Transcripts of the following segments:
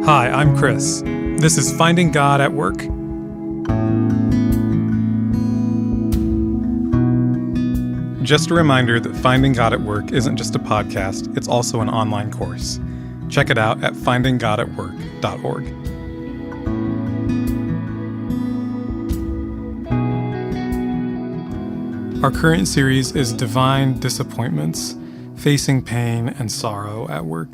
Hi, I'm Chris. This is Finding God at Work. Just a reminder that Finding God at Work isn't just a podcast, it's also an online course. Check it out at findinggodatwork.org. Our current series is Divine Disappointments, Facing Pain and Sorrow at Work.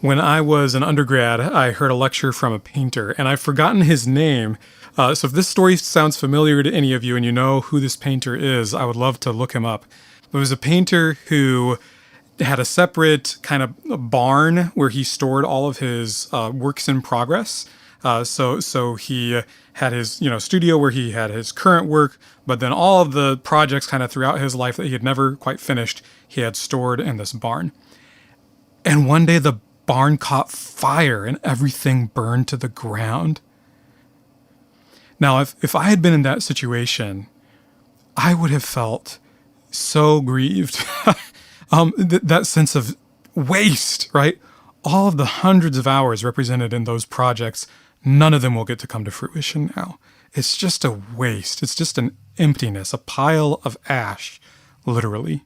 When I was an undergrad, I heard a lecture from a painter, and I've forgotten his name. So if this story sounds familiar to any of you and you know who this painter is, I would love to look him up. It was a painter who had a separate kind of barn where he stored all of his works in progress. So he had his studio where he had his current work, but then all of the projects kind of throughout his life that he had never quite finished, he had stored in this barn. And one day the barn caught fire and everything burned to the ground. Now, if I had been in that situation, I would have felt so grieved. That sense of waste, right? All of the hundreds of hours represented in those projects, none of them will get to come to fruition now. It's just a waste. It's just an emptiness, a pile of ash, literally.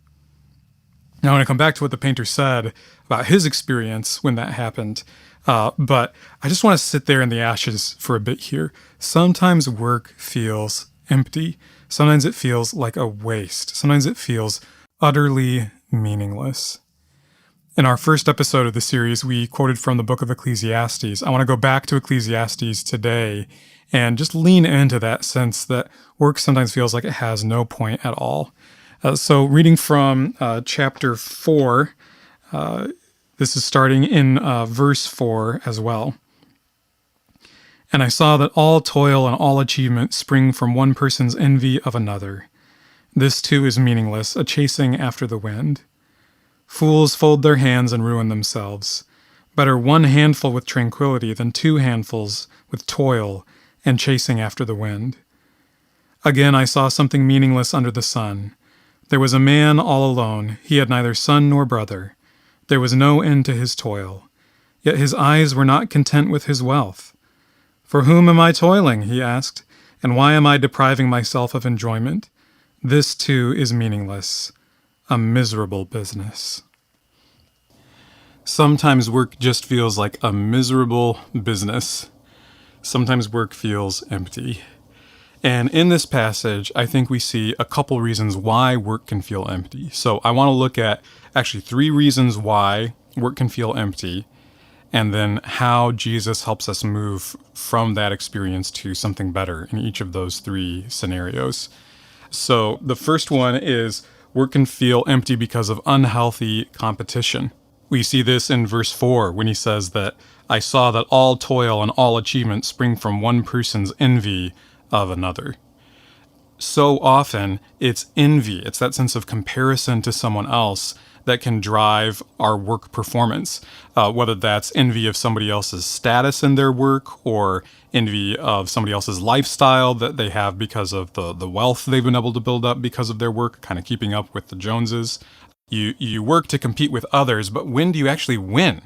Now, I want to come back to what the painter said about his experience when that happened, but I just want to sit there in the ashes for a bit here. Sometimes work feels empty. Sometimes it feels like a waste. Sometimes it feels utterly meaningless. In our first episode of the series, we quoted from the book of Ecclesiastes. I want to go back to Ecclesiastes today and just lean into that sense that work sometimes feels like it has no point at all. So reading from chapter 4, this is starting in verse 4 as well. And I saw that all toil and all achievement spring from one person's envy of another. This too is meaningless, a chasing after the wind. Fools fold their hands and ruin themselves. Better one handful with tranquility than two handfuls with toil and chasing after the wind. Again I saw something meaningless under the sun. There was a man all alone. He had neither son nor brother. There was no end to his toil. Yet his eyes were not content with his wealth. For whom am I toiling, he asked, and why am I depriving myself of enjoyment? This too is meaningless, a miserable business. Sometimes work just feels like a miserable business. Sometimes work feels empty. And in this passage, I think we see a couple reasons why work can feel empty. So I want to look at actually 3 reasons why work can feel empty, and then how Jesus helps us move from that experience to something better in each of those 3 scenarios. So the first one is work can feel empty because of unhealthy competition. We see this in verse 4 when he says that, I saw that all toil and all achievement spring from one person's envy of another. So often it's envy, it's that sense of comparison to someone else that can drive our work performance, whether that's envy of somebody else's status in their work or envy of somebody else's lifestyle that they have because of the wealth they've been able to build up because of their work, kind of keeping up with the Joneses. You work to compete with others, but when do you actually win?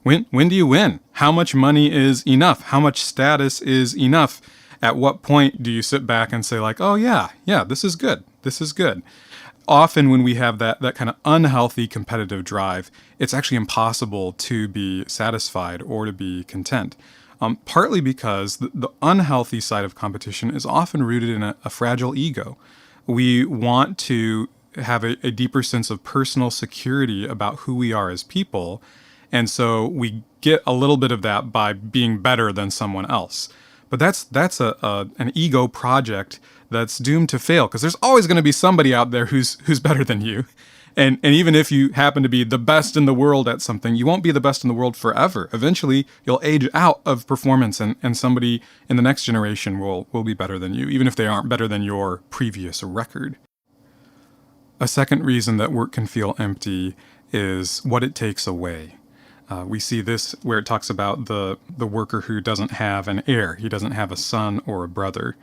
When do you win? How much money is enough? How much status is enough? At what point do you sit back and say like, oh yeah, this is good. This is good. Often when we have that kind of unhealthy competitive drive, it's actually impossible to be satisfied or to be content. Partly because the unhealthy side of competition is often rooted in a fragile ego. We want to have a deeper sense of personal security about who we are as people. And so we get a little bit of that by being better than someone else. But that's an ego project that's doomed to fail, because there's always going to be somebody out there who's better than you. And even if you happen to be the best in the world at something, you won't be the best in the world forever. Eventually, you'll age out of performance, and somebody in the next generation will be better than you, even if they aren't better than your previous record. A second reason that work can feel empty is what it takes away. We see this where it talks about the worker who doesn't have an heir. He doesn't have a son or a brother.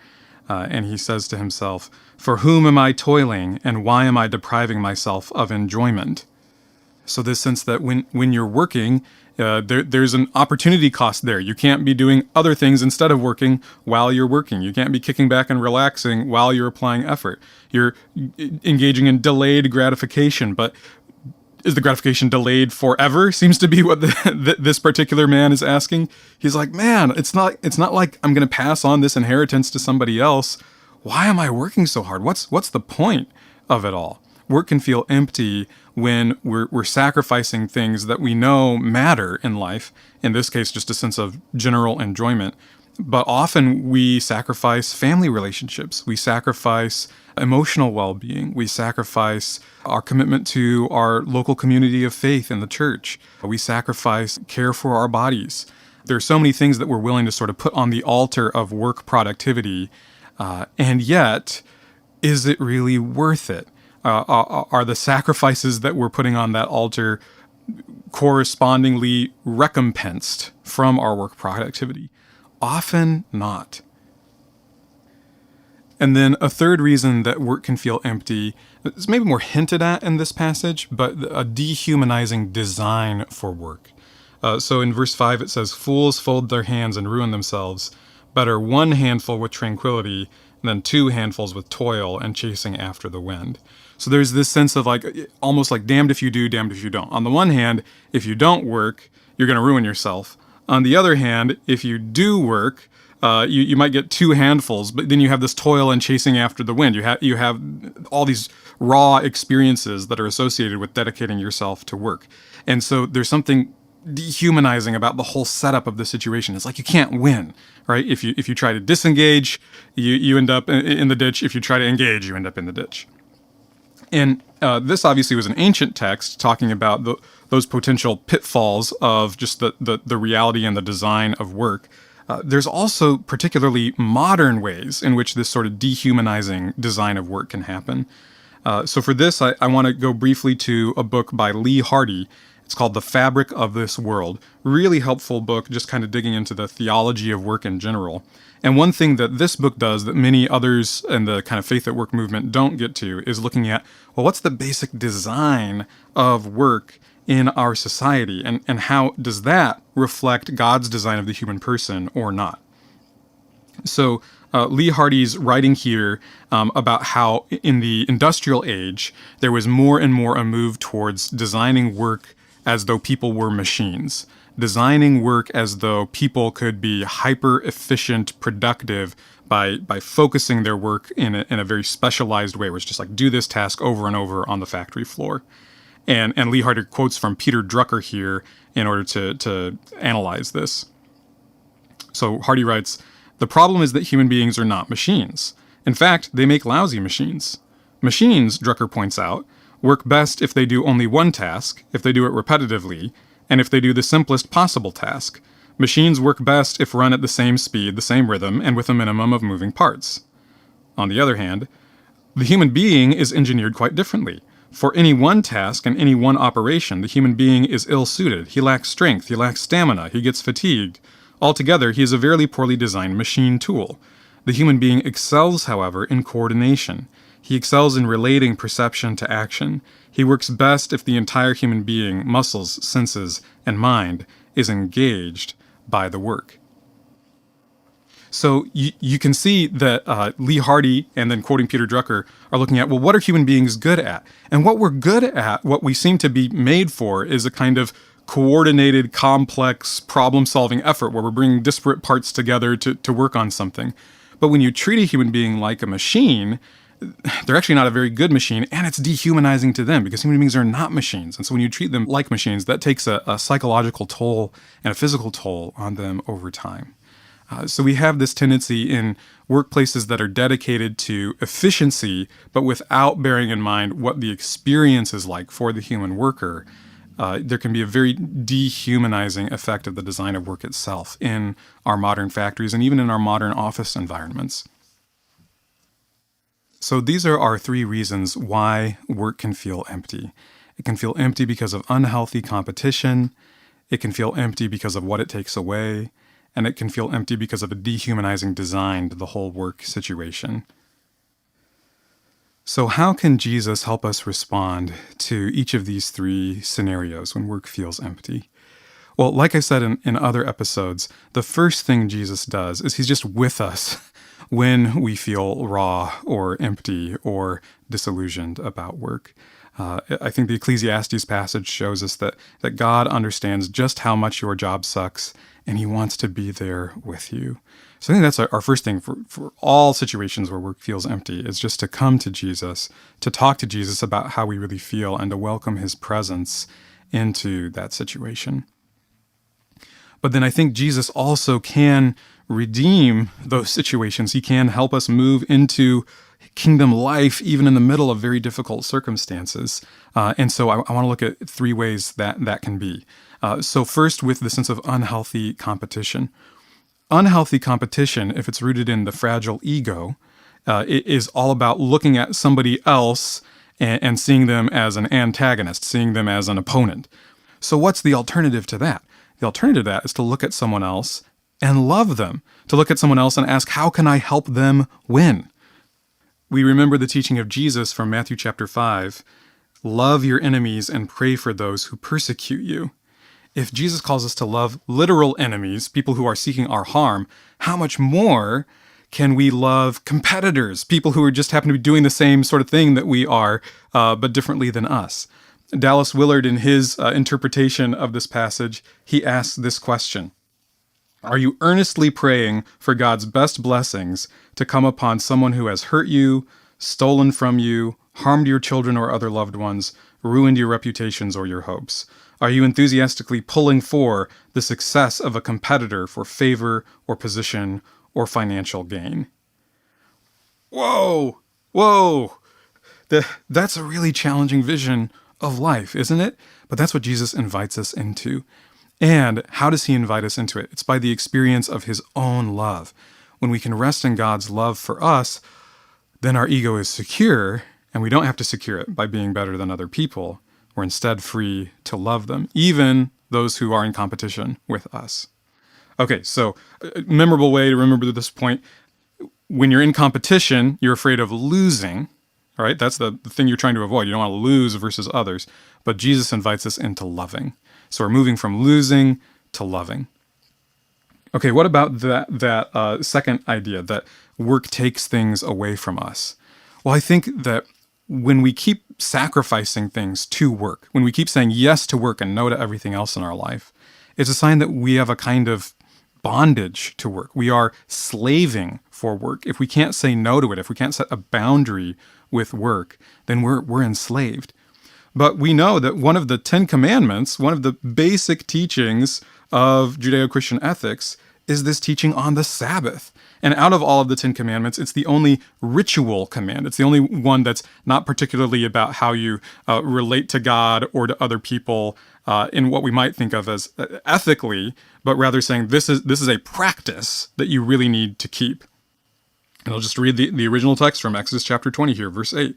And he says to himself, "For whom am I toiling, and why am I depriving myself of enjoyment?" So this sense that when you're working There's an opportunity cost there. You can't be doing other things instead of working while you're working. You can't be kicking back and relaxing while you're applying effort. You're engaging in delayed gratification, but is the gratification delayed forever? Seems to be what this particular man is asking. He's like, man, it's not like I'm going to pass on this inheritance to somebody else. Why am I working so hard? What's the point of it all? Work can feel empty when we're sacrificing things that we know matter in life. In this case, just a sense of general enjoyment. But often we sacrifice family relationships. We sacrifice emotional well-being. We sacrifice our commitment to our local community of faith in the church. We sacrifice care for our bodies. There are so many things that we're willing to sort of put on the altar of work productivity. And yet, is it really worth it? Are the sacrifices that we're putting on that altar correspondingly recompensed from our work productivity? Often not. And then a third reason that work can feel empty is maybe more hinted at in this passage, but a dehumanizing design for work. So in verse 5 it says, "Fools fold their hands and ruin themselves. Better one handful with tranquility than two handfuls with toil and chasing after the wind." So there's this sense of almost like damned if you do, damned if you don't. On the one hand, if you don't work, you're going to ruin yourself. On the other hand, if you do work, you might get two handfuls, but then you have this toil and chasing after the wind. You have all these raw experiences that are associated with dedicating yourself to work. And so there's something dehumanizing about the whole setup of the situation. It's like you can't win, right? If you try to disengage, you end up in the ditch. If you try to engage, you end up in the ditch. And this obviously was an ancient text talking about those potential pitfalls of just the reality and the design of work. There's also particularly modern ways in which this sort of dehumanizing design of work can happen. So for this, I want to go briefly to a book by Lee Hardy. It's called The Fabric of This World. Really helpful book, just kind of digging into the theology of work in general. And one thing that this book does that many others in the kind of faith at work movement don't get to is looking at, well, what's the basic design of work in our society? And how does that reflect God's design of the human person or not? So Lee Hardy's writing here about how in the industrial age, there was more and more a move towards designing work as though people were machines. Designing work as though people could be hyper-efficient, productive by focusing their work in a very specialized way, where it's just like, do this task over and over on the factory floor. And Lee Hardy quotes from Peter Drucker here in order to analyze this. So Hardy writes, "The problem is that human beings are not machines. In fact, they make lousy machines. Machines," Drucker points out, "work best if they do only one task, if they do it repetitively, and if they do the simplest possible task. Machines work best if run at the same speed, the same rhythm, and with a minimum of moving parts. On the other hand, the human being is engineered quite differently. For any one task and any one operation, the human being is ill-suited. He lacks strength, he lacks stamina, he gets fatigued. Altogether, he is a very poorly designed machine tool. The human being excels, however, in coordination. He excels in relating perception to action. He works best if the entire human being, muscles, senses, and mind, is engaged by the work." So you can see that Lee Hardy, and then quoting Peter Drucker, are looking at, well, what are human beings good at? And what we're good at, what we seem to be made for, is a kind of coordinated, complex, problem-solving effort where we're bringing disparate parts together to work on something. But when you treat a human being like a machine, they're actually not a very good machine, and it's dehumanizing to them because human beings are not machines. And so when you treat them like machines, that takes a psychological toll and a physical toll on them over time. So we have this tendency in workplaces that are dedicated to efficiency, but without bearing in mind what the experience is like for the human worker. There can be a very dehumanizing effect of the design of work itself in our modern factories and even in our modern office environments. So these are our three reasons why work can feel empty. It can feel empty because of unhealthy competition. It can feel empty because of what it takes away. And it can feel empty because of a dehumanizing design to the whole work situation. So how can Jesus help us respond to each of these three scenarios when work feels empty? Well, like I said in other episodes, the first thing Jesus does is he's just with us when we feel raw or empty or disillusioned about work. I think the Ecclesiastes passage shows us that God understands just how much your job sucks, and he wants to be there with you. So I think that's our first thing for all situations where work feels empty, is just to come to Jesus, to talk to Jesus about how we really feel, and to welcome his presence into that situation. But then I think Jesus also can redeem those situations. He can help us move into kingdom life, even in the middle of very difficult circumstances. And so I want to look at three ways that can be. So first, with the sense of unhealthy competition. Unhealthy competition, if it's rooted in the fragile ego, it is all about looking at somebody else and seeing them as an antagonist, seeing them as an opponent. So what's the alternative to that? The alternative to that is to look at someone else and love them, to look at someone else and ask, how can I help them win? We remember the teaching of Jesus from Matthew chapter 5, love your enemies and pray for those who persecute you. If Jesus calls us to love literal enemies, people who are seeking our harm, how much more can we love competitors, people who are just happen to be doing the same sort of thing that we are, but differently than us? Dallas Willard, in his interpretation of this passage, he asks this question: are you earnestly praying for God's best blessings to come upon someone who has hurt you, stolen from you, harmed your children or other loved ones, ruined your reputations or your hopes? Are you enthusiastically pulling for the success of a competitor for favor or position or financial gain? Whoa! That's a really challenging vision of life, isn't it? But that's what Jesus invites us into. And how does he invite us into it? It's by the experience of his own love. When we can rest in God's love for us, then our ego is secure, and we don't have to secure it by being better than other people. We're instead free to love them, even those who are in competition with us. Okay, so a memorable way to remember this point: when you're in competition, you're afraid of losing. All right, that's the thing you're trying to avoid. You don't want to lose versus others. But Jesus invites us into loving. So we're moving from losing to loving. Okay, what about that second idea, that work takes things away from us? Well, I think that when we keep sacrificing things to work, when we keep saying yes to work and no to everything else in our life, it's a sign that we have a kind of bondage to work. We are slaving for work. If we can't say no to it, if we can't set a boundary with work, then we're enslaved. But we know that one of the 10 Commandments, one of the basic teachings of Judeo-Christian ethics, is this teaching on the Sabbath. And out of all of the 10 Commandments, it's the only ritual command. It's the only one that's not particularly about how you relate to God or to other people in what we might think of as ethically, but rather saying this is a practice that you really need to keep. And I'll just read the original text from Exodus chapter 20 here, verse 8.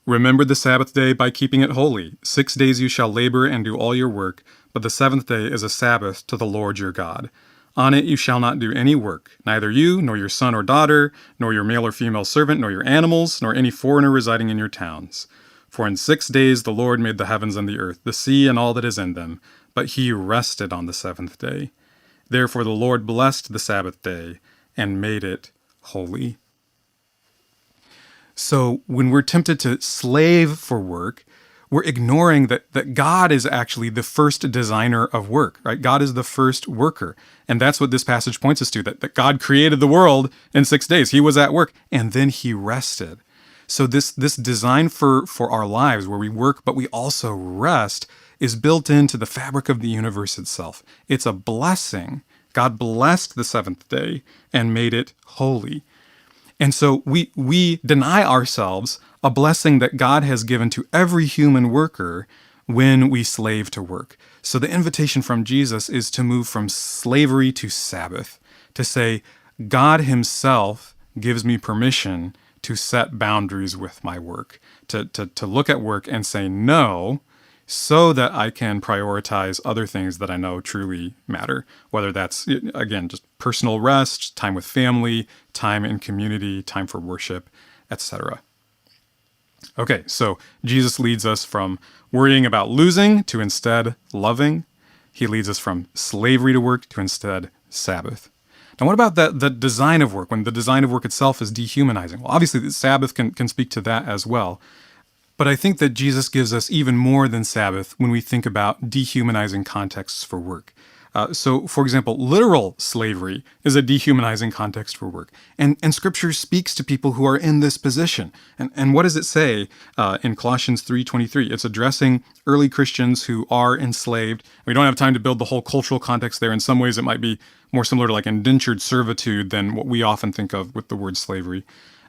Remember the Sabbath day by keeping it holy. 6 days you shall labor and do all your work, but the seventh day is a Sabbath to the Lord your God. On it you shall not do any work, neither you, nor your son or daughter, nor your male or female servant, nor your animals, nor any foreigner residing in your towns. For in 6 days the Lord made the heavens and the earth, the sea and all that is in them, but he rested on the seventh day. Therefore the Lord blessed the Sabbath day and made it holy. So when we're tempted to slave for work, we're ignoring that God is actually the first designer of work, right? God is the first worker. And that's what this passage points us to, that God created the world in 6 days. He was at work, and then he rested. So this design for our lives, where we work but we also rest, is built into the fabric of the universe itself. It's a blessing. God blessed the seventh day and made it holy. And so we deny ourselves a blessing that God has given to every human worker when we slave to work. So the invitation from Jesus is to move from slavery to Sabbath, to say, God himself gives me permission to set boundaries with my work, to look at work and say no, so that I can prioritize other things that I know truly matter, whether that's, again, just personal rest, time with family, time in community, time for worship, etc. Okay, so Jesus leads us from worrying about losing to instead loving. He leads us from slavery to work to instead Sabbath. Now, what about the design of work, when the design of work itself is dehumanizing? Well, obviously, the Sabbath can speak to that as well. But I think that Jesus gives us even more than Sabbath when we think about dehumanizing contexts for work. So, for example, literal slavery is a dehumanizing context for work. And Scripture speaks to people who are in this position. And what does it say in Colossians 3:23? It's addressing early Christians who are enslaved. We don't have time to build the whole cultural context there. In some ways, it might be more similar to like indentured servitude than what we often think of with the word slavery.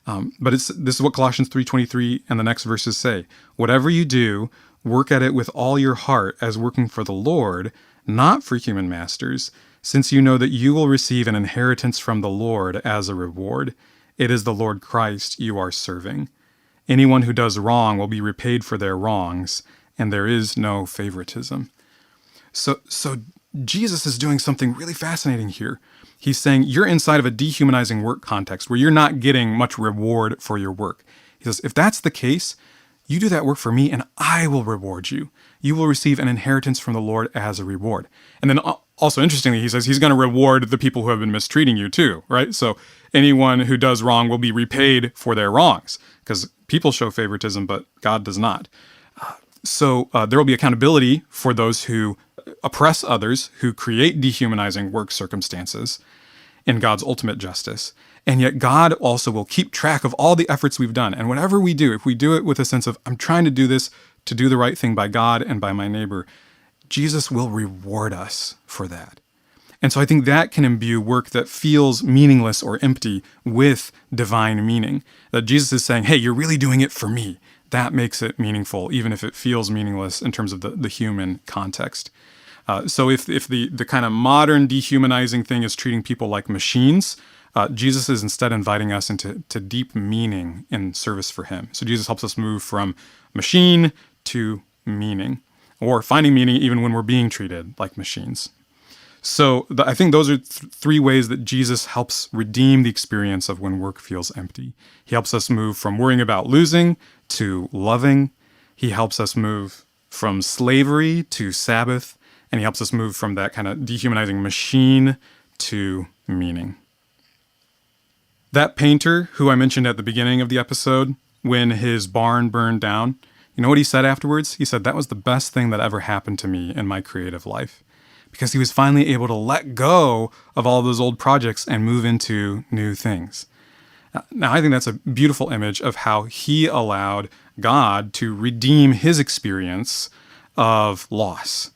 But this is what Colossians 3:23 and the next verses say. Whatever you do, work at it with all your heart as working for the Lord, not for human masters, since you know that you will receive an inheritance from the Lord as a reward. It is the Lord Christ you are serving. Anyone who does wrong will be repaid for their wrongs, and there is no favoritism. So Jesus is doing something really fascinating here. He's saying you're inside of a dehumanizing work context where you're not getting much reward for your work. He says, if that's the case, you do that work for me and I will reward you. You will receive an inheritance from the Lord as a reward. And then also interestingly, he says he's going to reward the people who have been mistreating you too, right? So anyone who does wrong will be repaid for their wrongs, because people show favoritism, but God does not. So there will be accountability for those who oppress others, who create dehumanizing work circumstances in God's ultimate justice. And yet God also will keep track of all the efforts we've done. And whatever we do, if we do it with a sense of, I'm trying to do this to do the right thing by God and by my neighbor, Jesus will reward us for that. And so I think that can imbue work that feels meaningless or empty with divine meaning. That Jesus is saying, hey, you're really doing it for me. That makes it meaningful, even if it feels meaningless in terms of the human context. So if the kind of modern dehumanizing thing is treating people like machines, Jesus is instead inviting us into deep meaning in service for him. So Jesus helps us move from machine to meaning, or finding meaning even when we're being treated like machines. So I think those are three ways that Jesus helps redeem the experience of when work feels empty. He helps us move from worrying about losing to loving. He helps us move from slavery to Sabbath. And he helps us move from that kind of dehumanizing machine to meaning. That painter who I mentioned at the beginning of the episode, when his barn burned down, you know what he said afterwards? He said, that was the best thing that ever happened to me in my creative life. Because he was finally able to let go of all those old projects and move into new things. Now, I think that's a beautiful image of how he allowed God to redeem his experience of loss.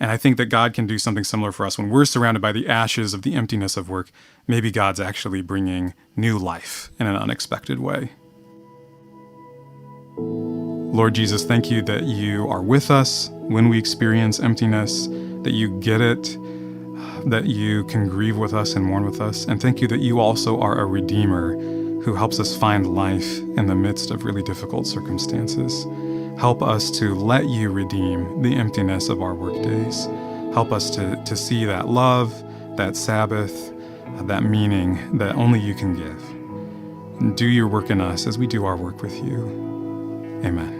And I think that God can do something similar for us when we're surrounded by the ashes of the emptiness of work. Maybe God's actually bringing new life in an unexpected way. Lord Jesus, thank you that you are with us when we experience emptiness, that you get it, that you can grieve with us and mourn with us. And thank you that you also are a redeemer who helps us find life in the midst of really difficult circumstances. Help us to let you redeem the emptiness of our workdays. Help us to see that love, that Sabbath, that meaning that only you can give. And do your work in us as we do our work with you. Amen.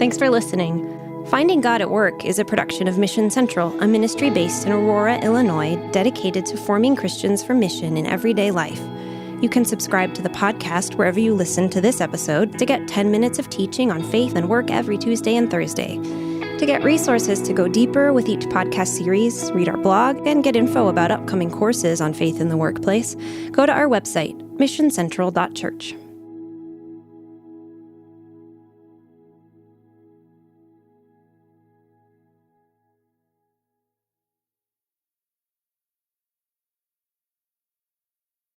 Thanks for listening. Finding God at Work is a production of Mission Central, a ministry based in Aurora, Illinois, dedicated to forming Christians for mission in everyday life. You can subscribe to the podcast wherever you listen to this episode to get 10 minutes of teaching on faith and work every Tuesday and Thursday. To get resources to go deeper with each podcast series, read our blog, and get info about upcoming courses on faith in the workplace, go to our website, missioncentral.church.